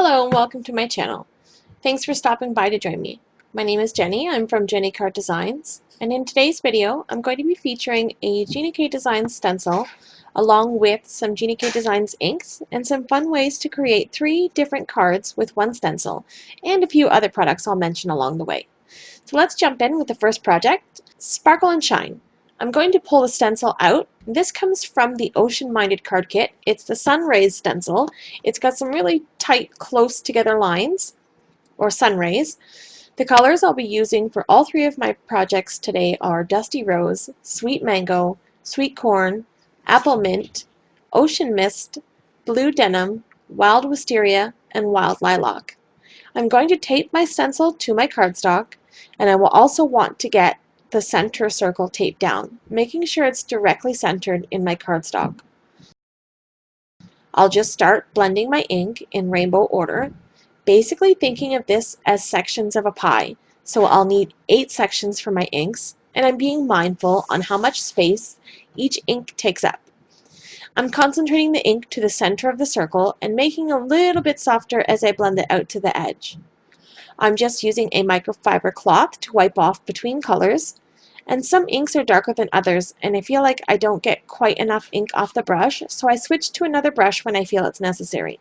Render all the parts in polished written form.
Hello and welcome to my channel. Thanks for stopping by to join me. My name is Jenny. I'm from Gina K Designs, and in today's video I'm going to be featuring a Gina K Design stencil along with some Gina K Designs inks and some fun ways to create 3 different cards with one stencil and a few other products I'll mention along the way. So let's jump in with the first project, Sparkle and Shine. I'm going to pull the stencil out. This comes from the Ocean Minded card kit. It's the Sun Rays stencil. It's got some really tight, close together lines, or sun rays. The colors I'll be using for all 3 of my projects today are Dusty Rose, Sweet Mango, Sweet Corn, Apple Mint, Ocean Mist, Blue Denim, Wild Wisteria, and Wild Lilac. I'm going to tape my stencil to my cardstock, and I will also want to get the center circle taped down, making sure it's directly centered in my cardstock. I'll just start blending my ink in rainbow order, basically thinking of this as sections of a pie. So I'll need 8 sections for my inks, and I'm being mindful on how much space each ink takes up. I'm concentrating the ink to the center of the circle and making a little bit softer as I blend it out to the edge. I'm just using a microfiber cloth to wipe off between colors, and some inks are darker than others, and I feel like I don't get quite enough ink off the brush, so I switch to another brush when I feel it's necessary.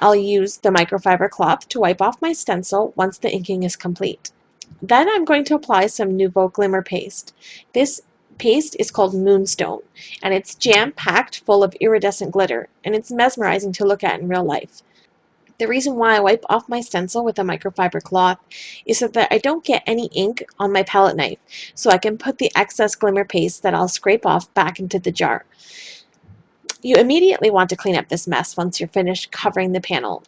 I'll use the microfiber cloth to wipe off my stencil once the inking is complete. Then I'm going to apply some Nouveau Glimmer paste. This paste is called Moonstone, and it's jam-packed full of iridescent glitter, and it's mesmerizing to look at in real life. The reason why I wipe off my stencil with a microfiber cloth is so that I don't get any ink on my palette knife, so I can put the excess glimmer paste that I'll scrape off back into the jar. You immediately want to clean up this mess once you're finished covering the panel.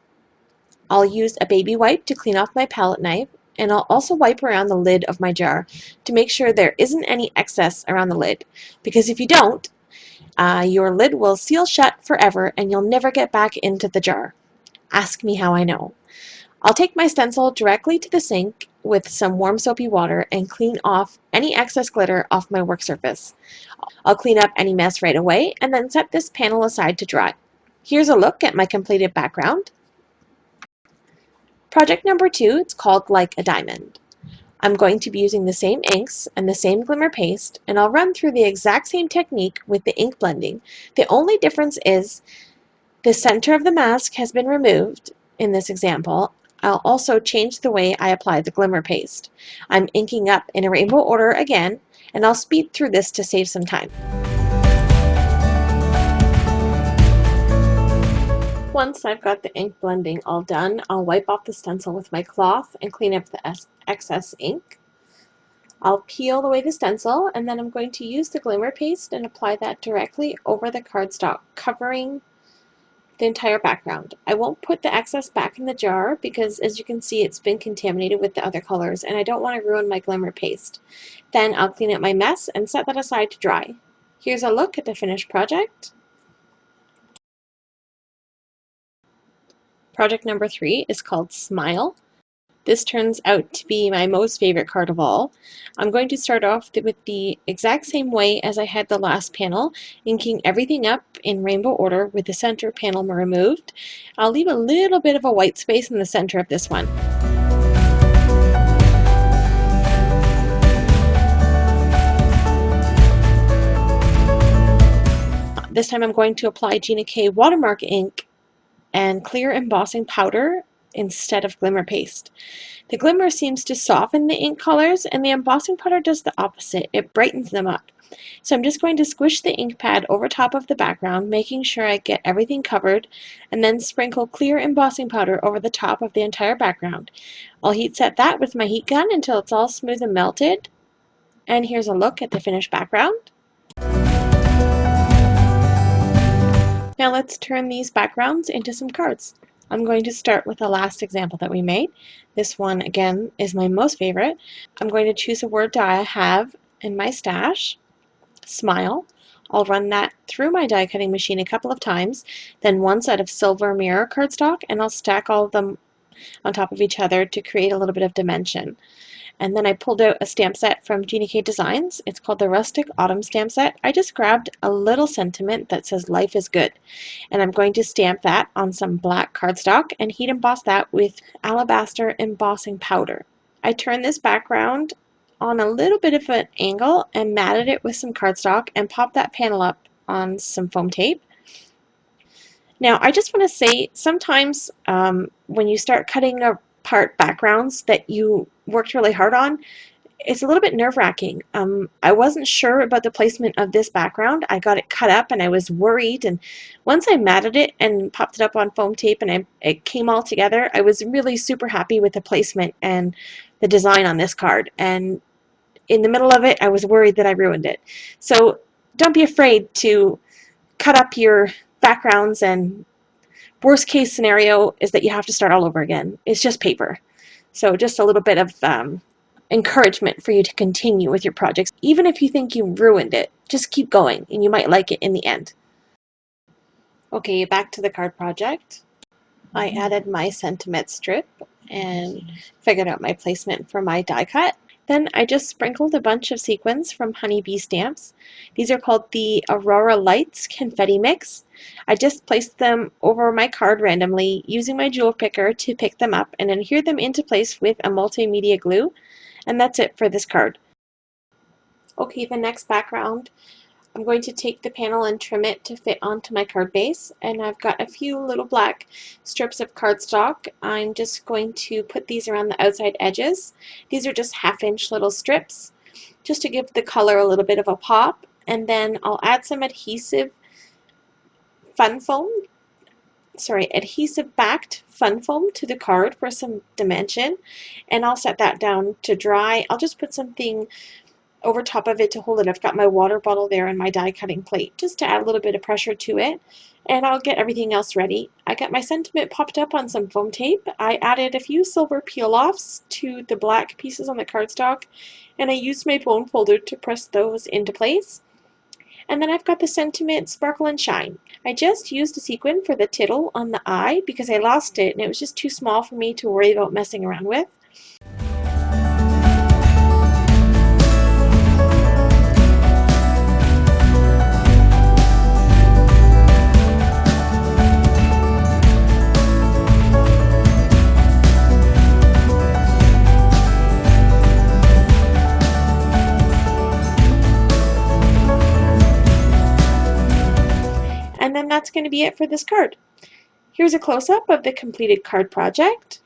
I'll use a baby wipe to clean off my palette knife, and I'll also wipe around the lid of my jar to make sure there isn't any excess around the lid, because if you don't, your lid will seal shut forever and you'll never get back into the jar. Ask me how I know. I'll take my stencil directly to the sink with some warm soapy water and clean off any excess glitter off my work surface. I'll clean up any mess right away and then set this panel aside to dry. Here's a look at my completed background. Project number 2, it's called Like a Diamond. I'm going to be using the same inks and the same glimmer paste, and I'll run through the exact same technique with the ink blending. The only difference is the center of the mask has been removed in this example. I'll also change the way I apply the glimmer paste. I'm inking up in a rainbow order again, and I'll speed through this to save some time. Once I've got the ink blending all done, I'll wipe off the stencil with my cloth and clean up the excess ink. I'll peel away the stencil, and then I'm going to use the glimmer paste and apply that directly over the cardstock, covering the entire background. I won't put the excess back in the jar because, as you can see, it's been contaminated with the other colors, and I don't want to ruin my glimmer paste. Then I'll clean up my mess and set that aside to dry. Here's a look at the finished project. Project number 3 is called Smile. This turns out to be my most favorite card of all. I'm going to start off with the exact same way as I had the last panel, inking everything up in rainbow order with the center panel removed. I'll leave a little bit of a white space in the center of this one. This time I'm going to apply Gina K watermark ink and clear embossing powder instead of glimmer paste. The glimmer seems to soften the ink colors, and the embossing powder does the opposite. It brightens them up. So I'm just going to squish the ink pad over top of the background, making sure I get everything covered, and then sprinkle clear embossing powder over the top of the entire background. I'll heat set that with my heat gun until it's all smooth and melted. And here's a look at the finished background. Now let's turn these backgrounds into some cards. I'm going to start with the last example that we made. This one, again, is my most favorite. I'm going to choose a word die I have in my stash, smile. I'll run that through my die cutting machine a couple of times, then one set of silver mirror cardstock, and I'll stack all of them on top of each other to create a little bit of dimension. And then I pulled out a stamp set from Gina K Designs. It's called the Rustic Autumn Stamp Set. I just grabbed a little sentiment that says life is good. And I'm going to stamp that on some black cardstock and heat emboss that with alabaster embossing powder. I turned this background on a little bit of an angle and matted it with some cardstock and popped that panel up on some foam tape. Now I just want to say sometimes when you start cutting apart backgrounds that you worked really hard on, it's a little bit nerve-wracking. I wasn't sure about the placement of this background. I got it cut up and I was worried, and once I matted it and popped it up on foam tape and it came all together, I was really super happy with the placement and the design on this card. And in the middle of it, I was worried that I ruined it. So don't be afraid to cut up your backgrounds, and worst case scenario is that you have to start all over again. It's just paper. So just a little bit of encouragement for you to continue with your projects. Even if you think you ruined it, just keep going and you might like it in the end. Okay, back to the card project. I added my sentiment strip and figured out my placement for my die cut. Then I just sprinkled a bunch of sequins from Honeybee Stamps. These are called the Aurora Lights Confetti Mix. I just placed them over my card randomly using my jewel picker to pick them up and adhere them into place with a multimedia glue. And that's it for this card. Okay, the next background, I'm going to take the panel and trim it to fit onto my card base, and I've got a few little black strips of cardstock. I'm just going to put these around the outside edges. These are just 1/2-inch little strips just to give the color a little bit of a pop, and then I'll add some adhesive backed fun foam to the card for some dimension, and I'll set that down to dry. I'll just put something over top of it to hold it. I've got my water bottle there and my die cutting plate just to add a little bit of pressure to it, and I'll get everything else ready. I got my sentiment popped up on some foam tape. I added a few silver peel-offs to the black pieces on the cardstock, and I used my bone folder to press those into place. And then I've got the sentiment Sparkle and Shine. I just used a sequin for the tittle on the eye because I lost it and it was just too small for me to worry about messing around with. And then that's going to be it for this card. Here's a close-up of the completed card project.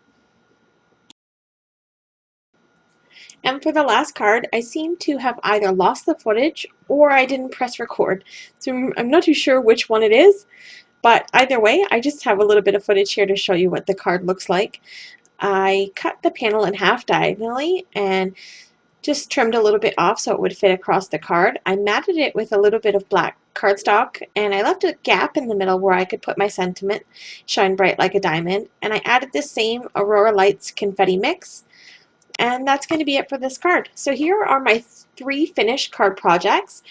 And for the last card, I seem to have either lost the footage or I didn't press record. So I'm not too sure which one it is, but either way, I just have a little bit of footage here to show you what the card looks like. I cut the panel in half diagonally and just trimmed a little bit off so it would fit across the card. I matted it with a little bit of black cardstock, and I left a gap in the middle where I could put my sentiment, Shine Bright Like a Diamond, and I added this same Aurora Lights confetti mix, and that's going to be it for this card. So here are my 3 finished card projects.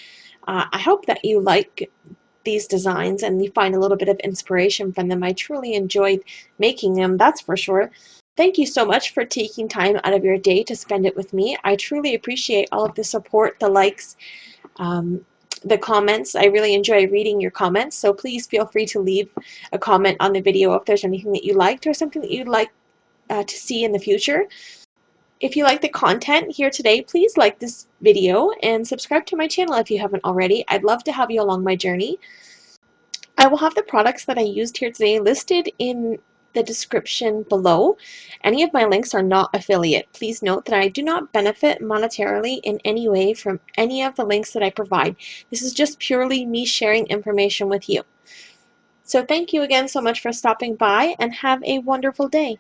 I hope that you like these designs and you find a little bit of inspiration from them. I truly enjoyed making them, that's for sure. Thank you so much for taking time out of your day to spend it with me. I truly appreciate all of the support, the likes, the comments. I really enjoy reading your comments, so please feel free to leave a comment on the video if there's anything that you liked or something that you'd like to see in the future. If you like the content here today, please like this video and subscribe to my channel if you haven't already. I'd love to have you along my journey. I will have the products that I used here today listed in the description below. Any of my links are not affiliate. Please note that I do not benefit monetarily in any way from any of the links that I provide. This is just purely me sharing information with you. So thank you again so much for stopping by, and have a wonderful day.